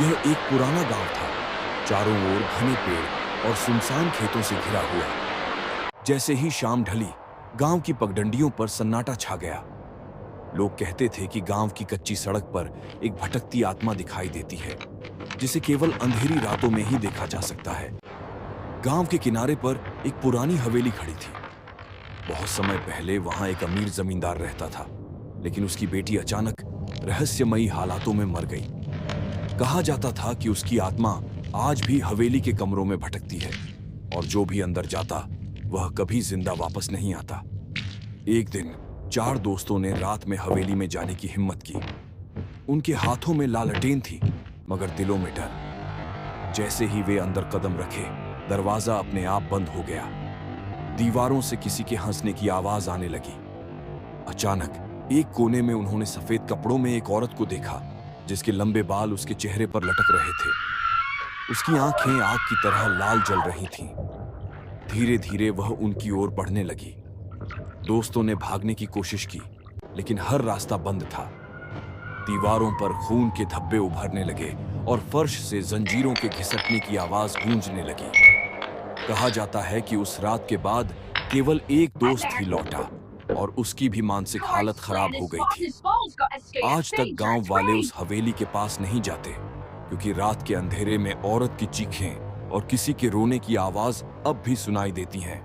यह एक पुराना गांव था, चारों ओर घने पेड़ और सुनसान खेतों से घिरा हुआ। जैसे ही शाम ढली, गांव की पगडंडियों पर सन्नाटा छा गया। लोग कहते थे कि गांव की कच्ची सड़क पर एक भटकती आत्मा दिखाई देती है, जिसे केवल अंधेरी रातों में ही देखा जा सकता है। गांव के किनारे पर एक पुरानी हवेली खड़ी थी। बहुत समय पहले वहां एक अमीर जमींदार रहता था, लेकिन उसकी बेटी अचानक रहस्यमयी हालातों में मर गई। कहा जाता था कि उसकी आत्मा आज भी हवेली के कमरों में भटकती है और जो भी अंदर जाता वह कभी जिंदा वापस नहीं आता। एक दिन चार दोस्तों ने रात में हवेली में जाने की हिम्मत की। उनके हाथों में लालटेन थी, मगर दिलों में डर। जैसे ही वे अंदर कदम रखे, दरवाजा अपने आप बंद हो गया। दीवारों से किसी के हंसने की आवाज आने लगी। अचानक एक कोने में उन्होंने सफेद कपड़ों में एक औरत को देखा, जिसके लंबे बाल उसके चेहरे पर लटक रहे थे। उसकी आंखें आग की तरह लाल जल रही थीं। धीरे धीरे वह उनकी ओर बढ़ने लगी। दोस्तों ने भागने की कोशिश की, लेकिन हर रास्ता बंद था। दीवारों पर खून के धब्बे उभरने लगे और फर्श से जंजीरों के घिसटने की आवाज गूंजने लगी। कहा जाता है कि उस रात के बाद केवल एक दोस्त ही लौटा और उसकी भी मानसिक हालत खराब हो गई थी। आज तक गांव वाले उस हवेली के पास नहीं जाते, क्योंकि रात के अंधेरे में औरत की चीखें और किसी के रोने की आवाज अब भी सुनाई देती हैं।